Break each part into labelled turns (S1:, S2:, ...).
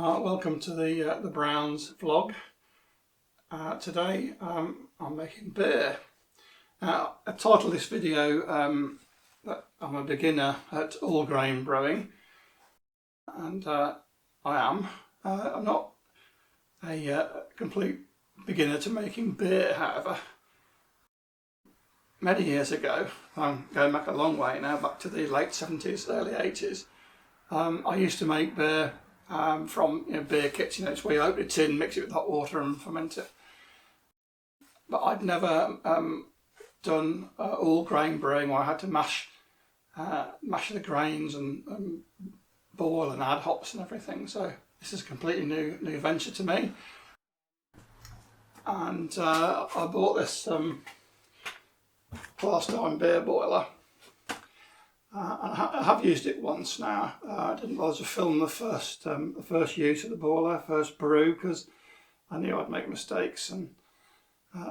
S1: Welcome to the Browns vlog. Today I'm making beer. Now, I've titled this video that I'm a beginner at all grain brewing, and I am. I'm not a complete beginner to making beer, however. Many years ago, I'm going back a long way now, back to the late 70s, early 80s, I used to make beer from beer kits. It's where you open a tin, mix it with hot water and ferment it. But I'd never done all grain brewing where I had to mash the grains and boil and add hops and everything. So this is a completely new venture to me. And I bought this Klarstein beer boiler. I have used it once now. I didn't bother to film the first use of the boiler, first brew, because I knew I'd make mistakes and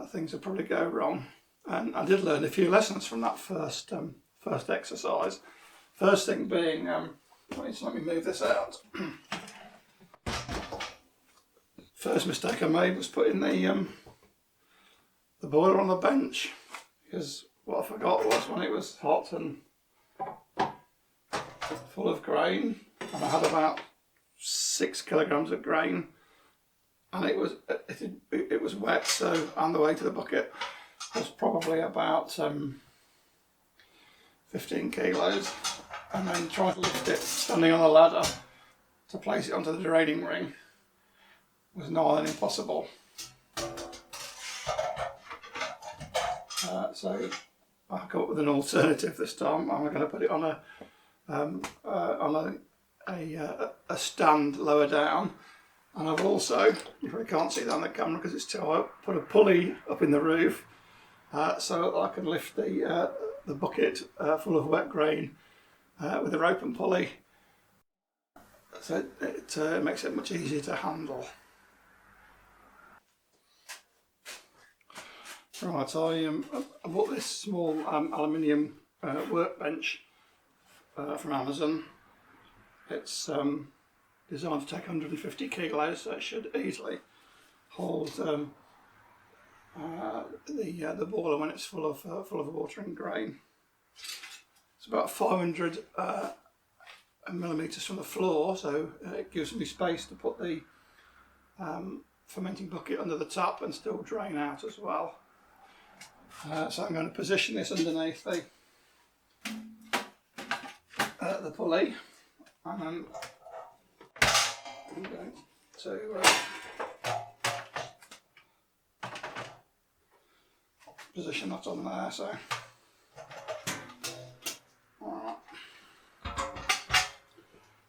S1: things would probably go wrong. And I did learn a few lessons from that first exercise. First thing being, let me move this out. First mistake I made was putting the boiler on the bench, because what I forgot was when it was hot and full of grain, and I had about 6 kilograms of grain, and it was wet, so on the way to the bucket was probably about 15 kilos, and then trying to lift it standing on a ladder to place it onto the draining ring was nigh on impossible. So I come up with an alternative this time. I'm going to put it on a stand lower down, and I've also, you probably can't see that on the camera because it's too high, put a pulley up in the roof so that I can lift the bucket full of wet grain with a rope and pulley, so it makes it much easier to handle. Right, I bought this small aluminium workbench from Amazon. It's designed to take 150 kilos, so it should easily hold the boiler when it's full of water and grain. It's about 500 millimeters from the floor, so it gives me space to put the fermenting bucket under the tap and still drain out as well. So I'm going to position this underneath the pulley, and then I'm going to position that on there.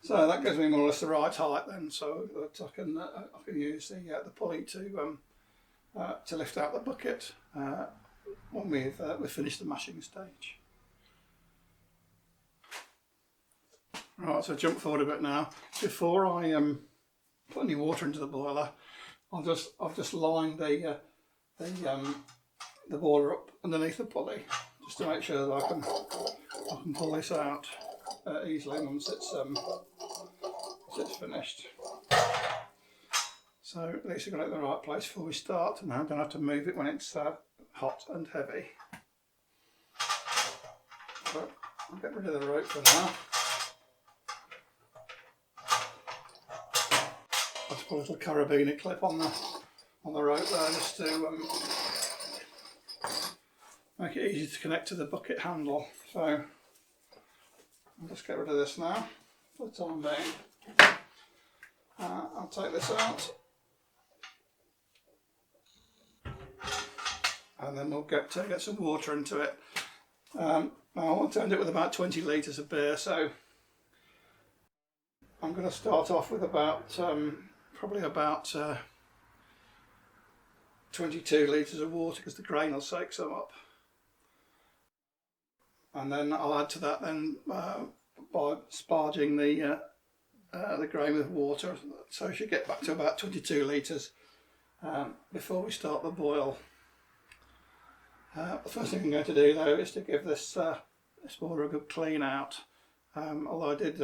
S1: So that gives me more or less the right height then, so that I can use the pulley to lift out the bucket when we've finished the mashing stage. Right, so jump forward a bit now. Before I put any water into the boiler, I've just lined the boiler up underneath the pulley, just to make sure that I can pull this out easily once it's finished. So at least we've got it in the right place before we start, and I don't have to move it when it's hot and heavy. But I'll get rid of the rope for now. I'll just put a little carabiner clip on the rope there, just to make it easy to connect to the bucket handle. So I'll just get rid of this now for the time being. I'll take this out, and then we'll get some water into it. I want to end it with about 20 litres of beer, so I'm going to start off with probably about 22 litres of water, because the grain will soak some up, and then I'll add to that then by sparging the grain with water, so I should get back to about 22 litres before we start the boil. The first thing I'm going to do though is to give this boiler a good clean out, although I did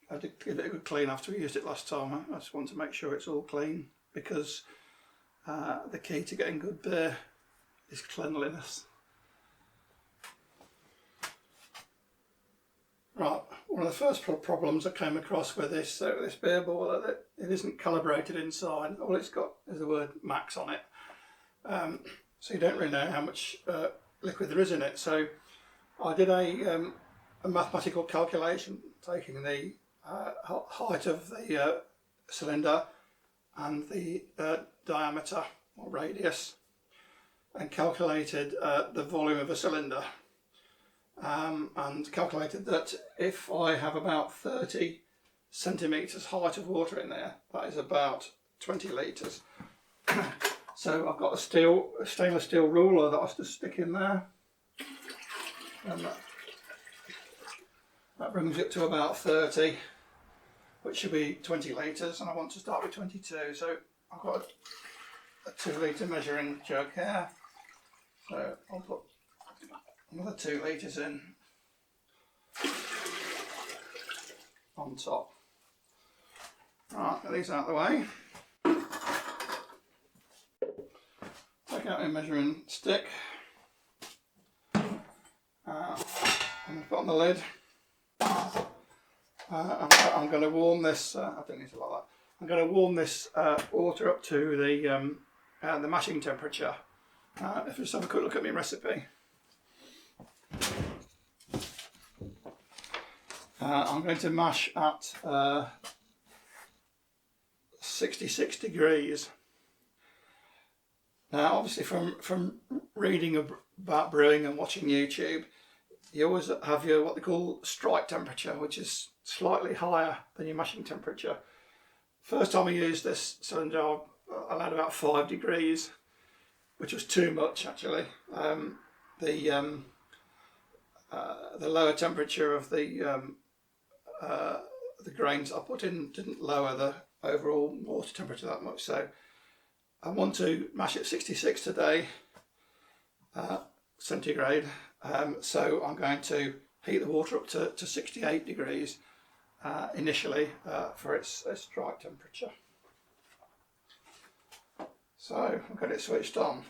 S1: I did give it a good clean after we used it last time. I just want to make sure it's all clean, because the key to getting good beer is cleanliness. Right, one of the first problems I came across with this beer boiler, that it isn't calibrated inside. All it's got is the word max on it, so you don't really know how much liquid there is in it. So I did a mathematical calculation, taking the height of the cylinder and the diameter or radius, and calculated the volume of a cylinder, and calculated that if I have about 30 centimetres height of water in there, that is about 20 litres. So I've got a stainless steel ruler that I just stick in there, and that brings it to about 30, which should be 20 litres, and I want to start with 22. So I've got a 2 litre measuring jug here, so I'll put another 2 litres in on top. Right, get these out of the way. Take out my measuring stick, and put on the lid. I'm going to warm this. I don't need to like that. I'm going to warm this water up to the mashing temperature. If you just have a quick look at my recipe. I'm going to mash at 66 degrees. Now, obviously, from reading about brewing and watching YouTube, you always have your what they call strike temperature, which is slightly higher than your mashing temperature. First time I used this cylinder, I allowed about 5 degrees, which was too much actually. The lower temperature of the grains I put in didn't lower the overall water temperature that much. So I want to mash at 66 today, centigrade. So I'm going to heat the water up to 68 degrees initially for its strike temperature. So I'll get it switched on.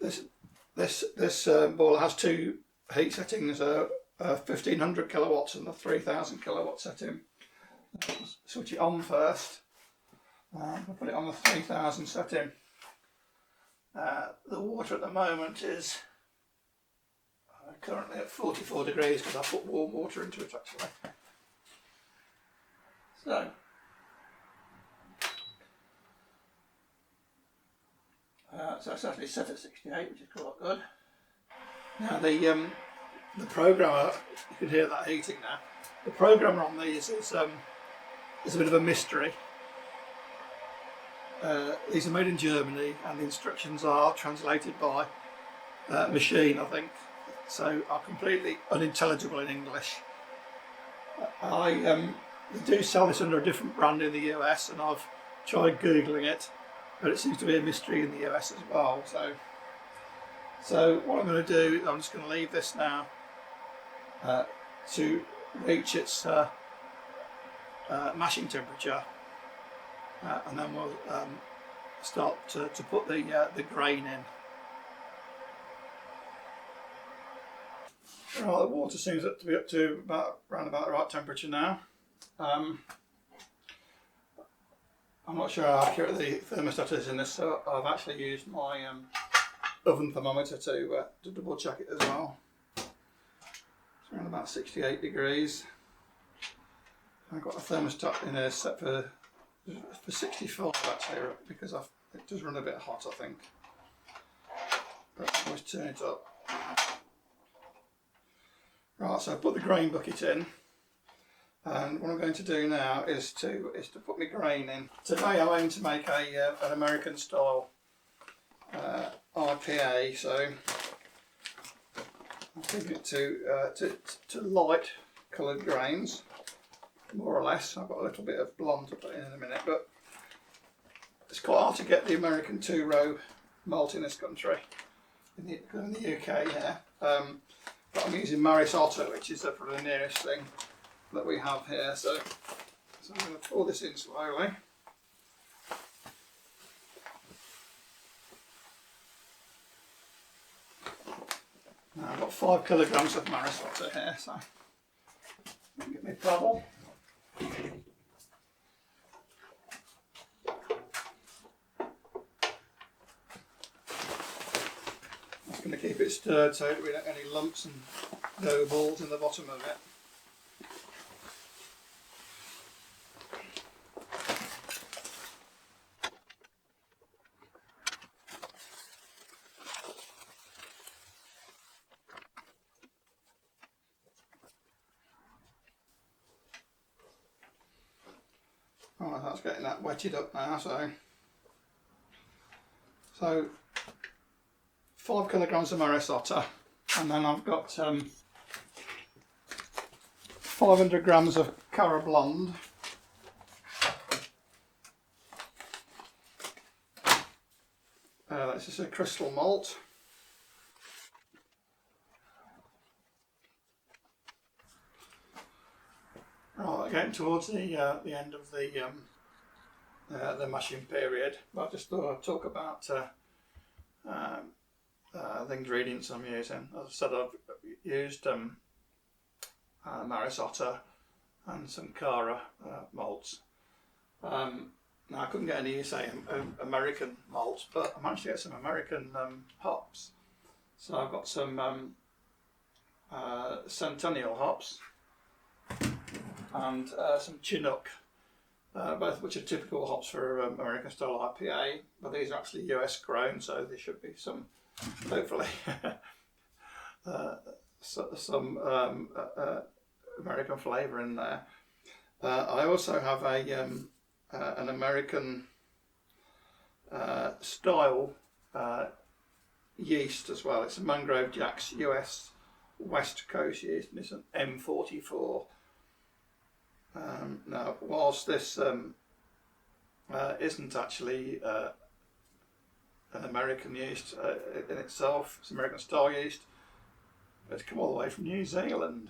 S1: This boiler has 2 heat settings, a 1500 kilowatts and a 3000 kilowatt setting. Switch it on first. I'll put it on the 3000 setting. The water at the moment is currently at 44 degrees because I put warm water into it actually. So it's actually set at 68, which is quite good. Now the programmer, you can hear that heating now. The programmer on these is a bit of a mystery. These are made in Germany, and the instructions are translated by machine, I think, so are completely unintelligible in English. They do sell this under a different brand in the US, and I've tried googling it, but it seems to be a mystery in the US as well. So what I'm going to do, I'm just going to leave this now to reach its mashing temperature, and then we'll start to put the grain in. Right, the water seems to be up to around about the right temperature now. I'm not sure how accurate the thermostat is in this, so I've actually used my oven thermometer to double check it as well. It's around about 68 degrees. I've got a thermostat in there set for 65 actually, because it does run a bit hot, I think. But I always turn it up. Right, so I put the grain bucket in, and what I'm going to do now is to put my grain in. Today I'm aiming to make an American style IPA, so I'm keeping it to light coloured grains, more or less. I've got a little bit of blonde to put in a minute, but it's quite hard to get the American 2-row malt in this country, in the UK, yeah. but I'm using Marisotto, which is probably the nearest thing that we have here. So I'm going to pour this in slowly. Now I've got 5 kilograms of Marisotto here, so get my paddle. Just going to keep it stirred so that we don't get any lumps and dough balls in the bottom of it. Right, that's getting that wetted up now, so 5 kilograms of Marisotto, and then I've got 500 grams of Cara Blonde, this is a crystal malt, right, getting towards the end of the mashing period. I just thought I'd talk about the ingredients I'm using. As I said, I've used Marisotto and some Cara malts. Now I couldn't get any, say, American malts, but I managed to get some American hops. So I've got some Centennial hops and some Chinook, both of which are typical hops for American style IPA, but these are actually US grown, so there should be some, hopefully, some American flavour in there. I also have an American style yeast as well. It's a Mangrove Jack's US West Coast yeast, and it's an M44. Now, whilst this isn't actually an American yeast in itself, it's American style yeast, it's come all the way from New Zealand.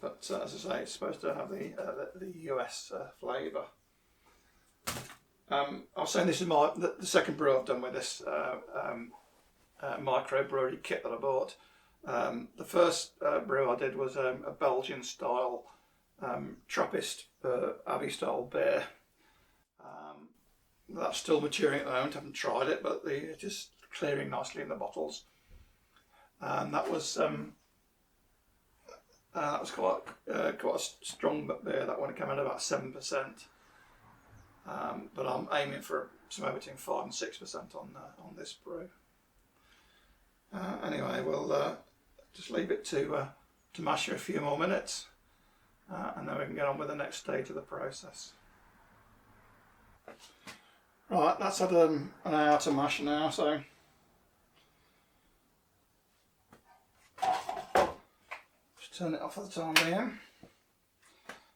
S1: But as I say, it's supposed to have the US flavour. I was saying this is the second brew I've done with this micro brewery kit that I bought. The first brew I did was a Belgian style Trappist Abbey style beer. That's still maturing at the moment. I haven't tried it, but it's just clearing nicely in the bottles. And that was quite a strong beer. That one came out about 7%. But I'm aiming for somewhere between 5 and 6% on this brew. Anyway, we'll just leave it to mash for a few more minutes, and then we can get on with the next stage of the process. Right, that's had an hour to mash now, so just turn it off for the time being.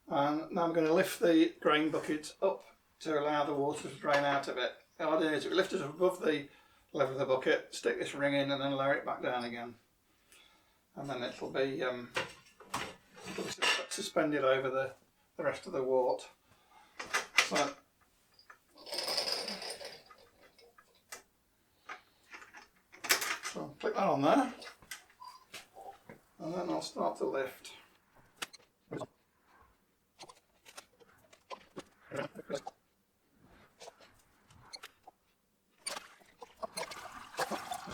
S1: And now I'm going to lift the grain bucket up to allow the water to drain out of it. The idea is we lift it above the level of the bucket, stick this ring in, and then lower it back down again. And then it'll be suspended over the rest of the wort. So I'll click that on there, and then I'll start to lift.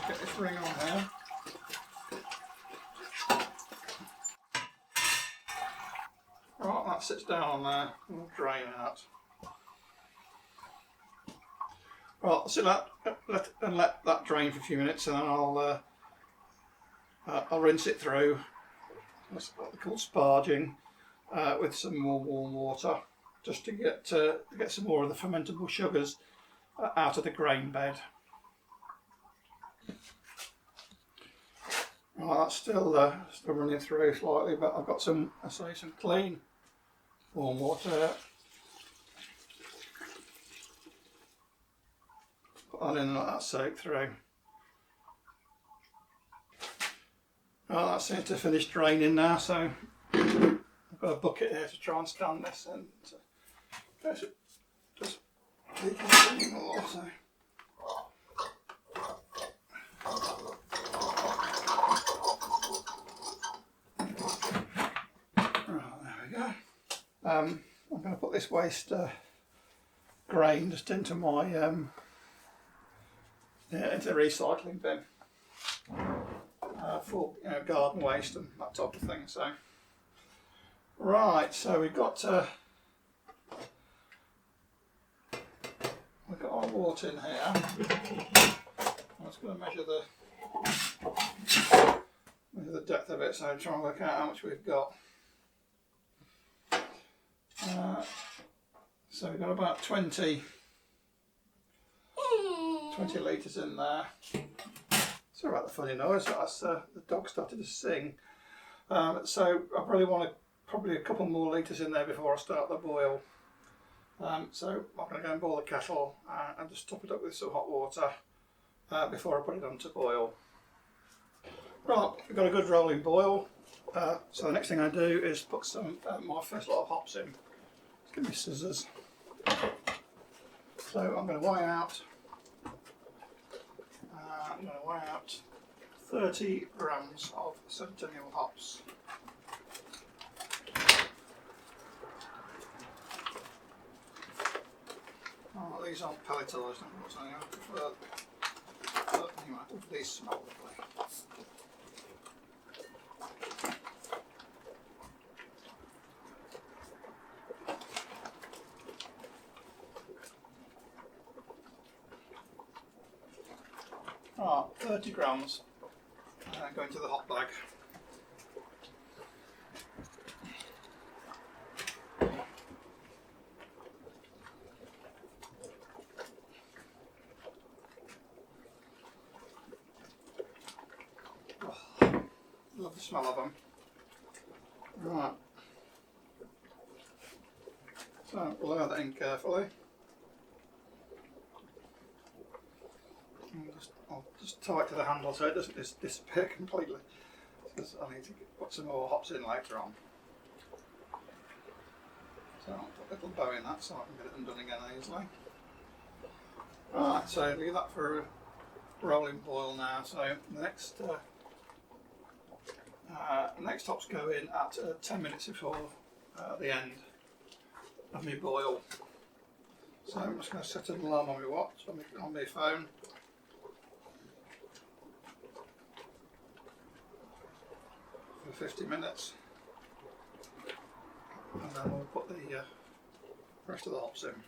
S1: Get this ring on here. Right, that sits down on there, and we'll drain out. Right, so let that drain for a few minutes, and then I'll rinse it through. That's what they call sparging, with some more warm water, just to get some more of the fermentable sugars out of the grain bed. Right, that's still running through slightly, but I've got some clean warm water. Put that in and let that soak through. Well, that seems to finish draining now, so I've got a bucket here to try and stand this and just leaking anymore. So. Right, there we go. I'm going to put this waste grain just into my into the recycling bin for garden waste and that type of thing. So, right, so we've got our wort in here. I'm just going to measure the depth of it, so try and work out how much we've got. So we've got about 20 litres in there. Sorry about the funny noise, that's the dog started to sing. So I probably want a couple more litres in there before I start the boil. So I'm going to go and boil the kettle and just top it up with some hot water before I put it on to boil. Right, we've got a good rolling boil. So the next thing I do is put some my first lot of hops in. Just give me scissors. So I'm going to weigh out. I'm going to weigh out 30 grams of Centennial hops. Oh, these aren't pelletized, unfortunately. I prefer. But anyway, these smell lovely. Right, 30 grams go into the hot bag. Oh, love the smell of them. Right, so we'll add that in carefully. I'll just tie it to the handle so it doesn't disappear completely, because I need to put some more hops in later on. So I'll put a little bow in that so I can get it undone again easily. Right, so leave that for a rolling boil now. So the next hops go in at 10 minutes before the end of my boil. So I'm just going to set an alarm on my watch, on my phone. For 50 minutes, and then we'll put the rest of the hops in.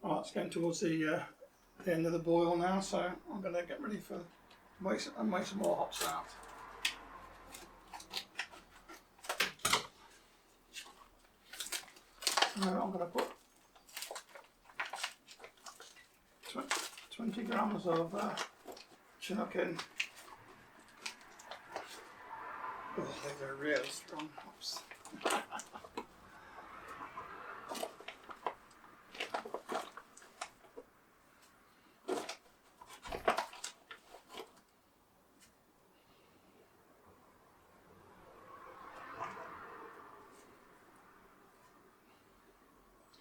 S1: Right, it's getting towards the end of the boil now, so I'm going to get ready for make some more hops out. I'm going to put 20 grams of Chinook in. Oh, these are really strong hops.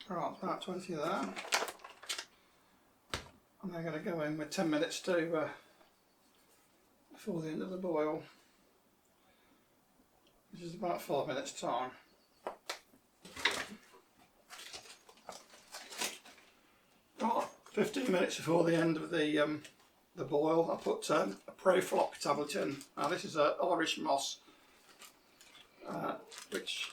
S1: Right, about 20 there. And they're going to go in with 10 minutes to before the end of the boil, which is about 5 minutes time. Right, 15 minutes before the end of the boil, I put a Pro-Flock tablet in. Now this is an Irish moss, which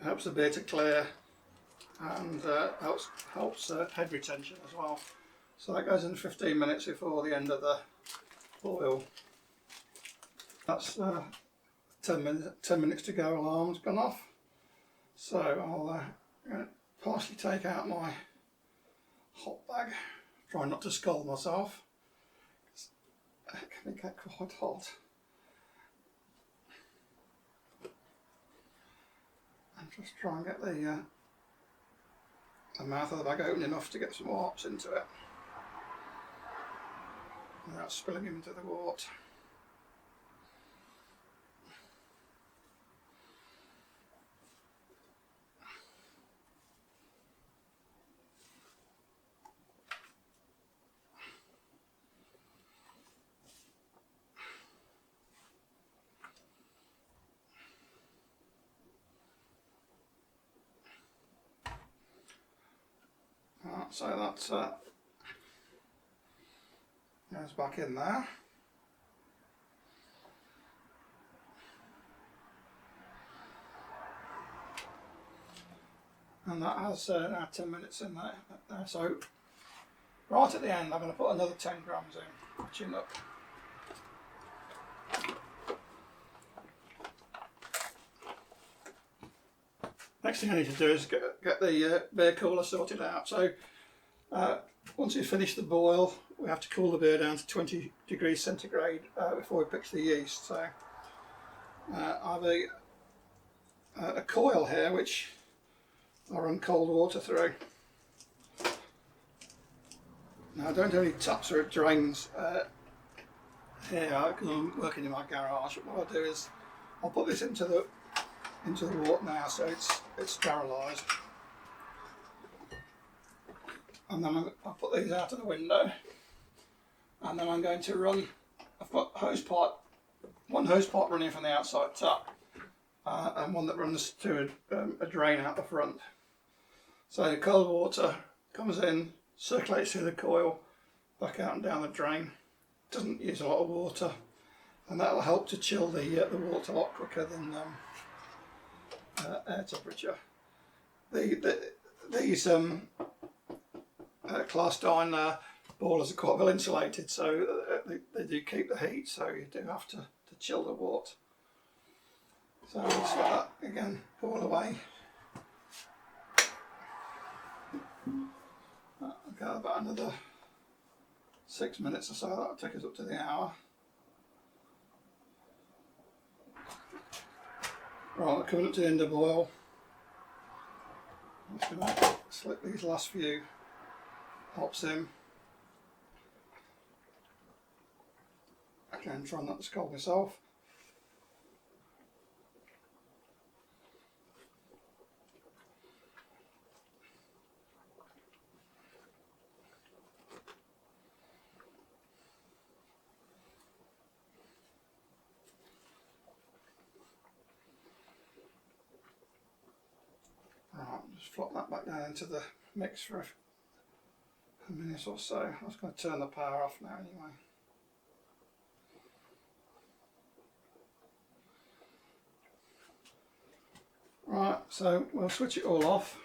S1: helps the beer to clear and helps head retention as well. So that goes in 15 minutes before the end of the boil. That's 10 minutes to go. Alarm's gone off. So I'll partially take out my hot bag. Try not to scald myself. It can get quite hot. Just try and get the mouth of the bag open enough to get some more hops into it without spilling them into the wort. So that goes back in there. And that has now 10 minutes in there. So right at the end I'm going to put another 10 grams in, chin up. Next thing I need to do is get the beer cooler sorted out. So once we finish the boil, we have to cool the beer down to 20 degrees centigrade before we pitch the yeast. So I have a coil here which I run cold water through. Now I don't do any taps or drains here because I'm working in my garage. But what I'll do is I'll put this into the wort now, so it's sterilised. And then I'll put these out of the window, and then I'm going to run, I've got one hose pipe running from the outside tap, and one that runs to a drain out the front. So the cold water comes in, circulates through the coil, back out and down the drain. Doesn't use a lot of water, and that will help to chill the wort a lot quicker than air temperature. These Klarstein boilers are quite well insulated, so they do keep the heat, so you do have to chill the wort. So I'll just let that again boil away. I'll go about another 6 minutes or so, that'll take us up to the hour. Right, coming up to the end of boil. I'm just going to slip these last few hops in. Again, try not to scald myself. Right, just flop that back down into the mix for a minute or so. I was going to turn the power off now anyway. Right, so we'll switch it all off.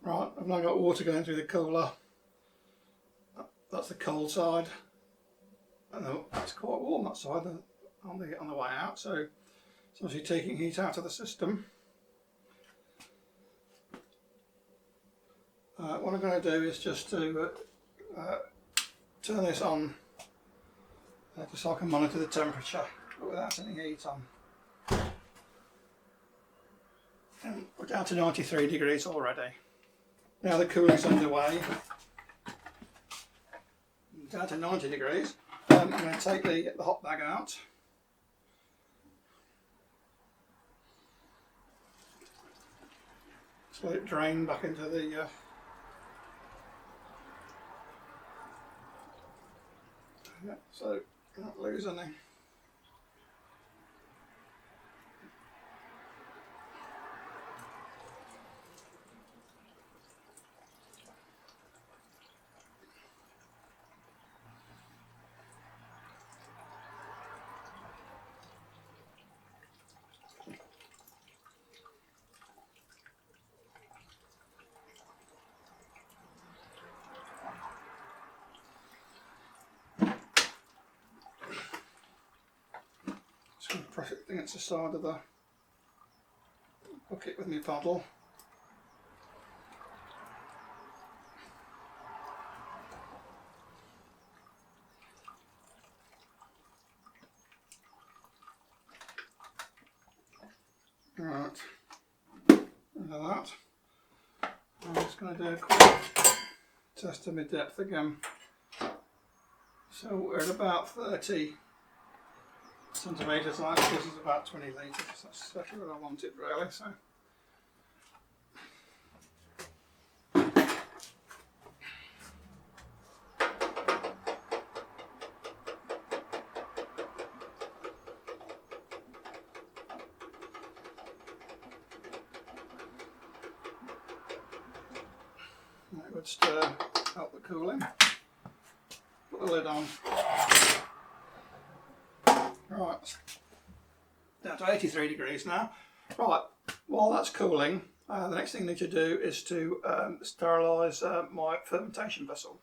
S1: Right, I've now got water going through the cooler. That's the cold side. And it's quite warm that side on the way out, so it's obviously taking heat out of the system. What I'm going to do is just to turn this on just so I can monitor the temperature but without any heat on. And we're down to 93 degrees already. Now the cooling's underway. Down to 90 degrees. I'm going to take the hot bag out. Just let it drain back into the so not lose any. Just going to press it against the side of the bucket with my paddle. Right, into that. I'm just going to do a quick test of my depth again. So we're at about 30 centimetres, and that gives us about 20 litres. That's exactly what I wanted really. So. A good stir, help the cooling. Put the lid on. Right, down to 83 degrees now. Right, while that's cooling, the next thing I need to do is to sterilise my fermentation vessel.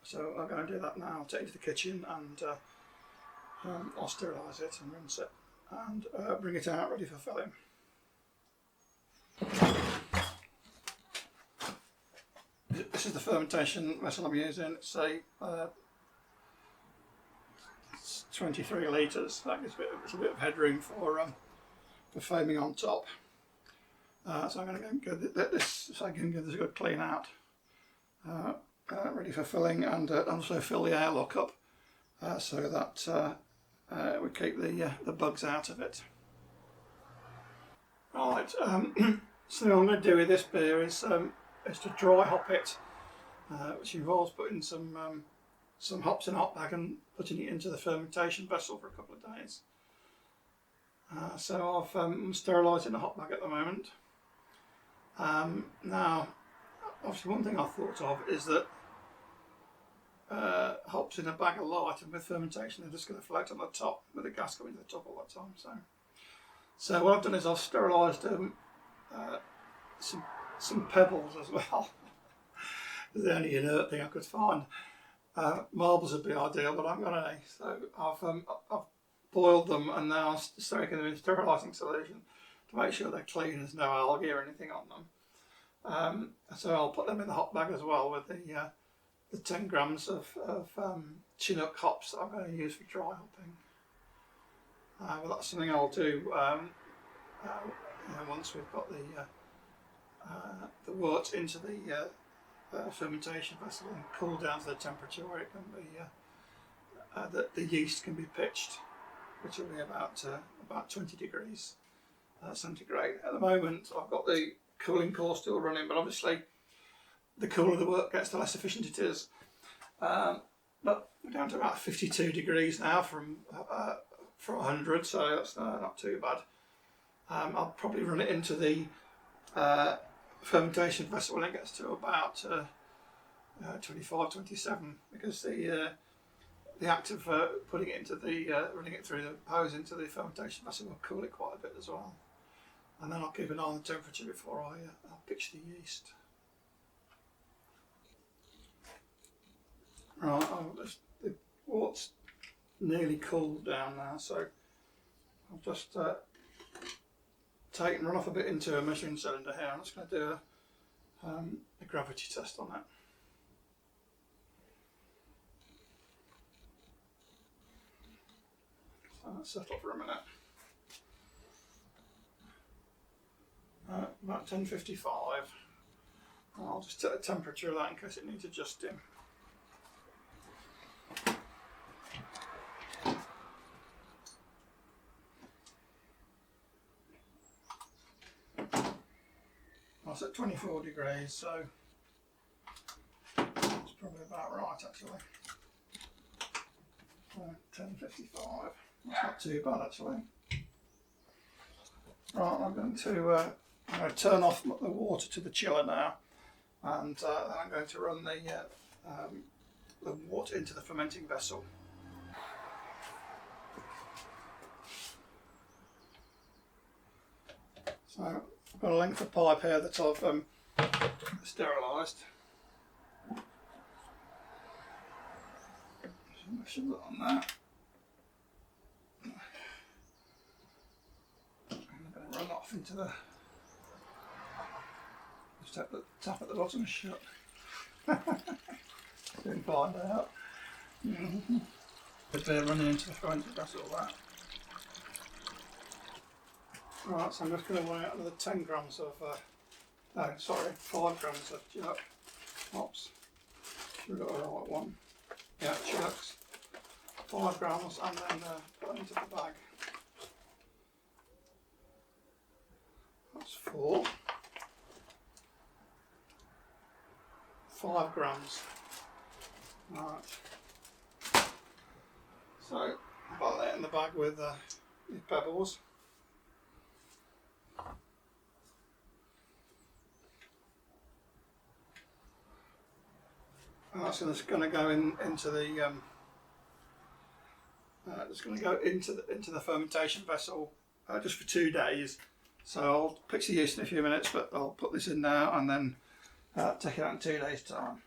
S1: So I'm going to do that now. I'll take it to the kitchen and I'll sterilise it and rinse it and bring it out ready for filling. This is the fermentation vessel I'm using. It's a 23 litres. That gives a bit of headroom for foaming on top. So I'm going to let this so I can give this a good clean out. Ready for filling, and also fill the airlock up so that we keep the bugs out of it. Right. So what I'm going to do with this beer is to dry hop it, which involves putting some hops in a hop bag and putting it into the fermentation vessel for a couple of days. So I'm sterilising the hop bag at the moment. Now, obviously one thing I thought of is that hops in a bag are light, and with fermentation they're just going to float on the top with the gas coming to the top all the time. So what I've done is I've sterilised some pebbles as well. It's the only inert thing I could find. Marbles would be ideal, but I haven't got any. So I've boiled them and now I'm soaking them in sterilising solution to make sure they're clean. There's no algae or anything on them. So I'll put them in the hop bag as well with the 10 grams of Chinook hops that I'm going to use for dry hopping. But that's something I'll do once we've got the wort into the fermentation vessel and cool down to the temperature where it can be the yeast can be pitched, which will be about 20 degrees centigrade. At the moment I've got the cooling core still running, but obviously the cooler the wort gets, the less efficient it is. But we're down to about 52 degrees now from 100, so that's not too bad. I'll probably run it into the fermentation vessel when it gets to about 25, 27, because the act of putting it into running it through the hose into the fermentation vessel will cool it quite a bit as well. And then I'll keep an eye on the temperature before I'll pitch the yeast. Right, the wort's nearly cooled down now, so I'll just take and run off a bit into a measuring cylinder here. I'm just going to do a gravity test on that. So let's settle for a minute. About 10:55. I'll just take the temperature of that in case it needs adjusting. That's at 24 degrees, so it's probably about right actually. 10:55. That's not too bad actually. Right, I'm going to turn off the water to the chiller now, and then I'm going to run the water into the fermenting vessel. So I've got a length of pipe here that I've sterilised. I should put on there. I'm going to run off into the. Just have the tap at the bottom shut. Soon find out. But they're running into the fermenting vessel. That. Right, so I'm just going to weigh out another 10 grams of, no, sorry, 5 grams of jerk hops. Should have got the right one. Yeah, jerks. 5 grams, and then put them into the bag. That's 4. 5 grams. Right. So, put that in the bag with the pebbles. So it's going to go into the it's going to go into the fermentation vessel just for 2 days. So I'll pitch the yeast in a few minutes, but I'll put this in now and then take it out in 2 days' time.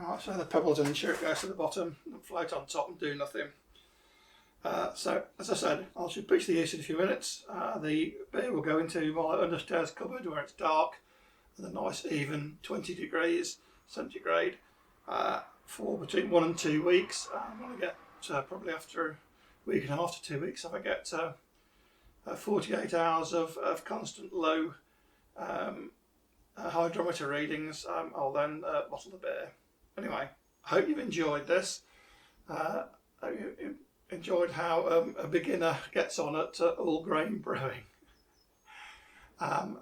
S1: Alright, so the pebbles and sugar goes to the bottom and float on top and do nothing. So as I said, I should pitch the yeast in a few minutes. The beer will go into my understairs cupboard where it's dark and a nice even 20 degrees centigrade for between 1 and 2 weeks. When I get probably after a week and a half to 2 weeks, if I get 48 hours of constant low hydrometer readings, I'll then bottle the beer. Anyway, I hope you've enjoyed this. I hope you enjoyed how a beginner gets on at all grain brewing.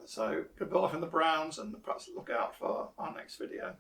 S1: So goodbye from the Browns, and perhaps look out for our next video.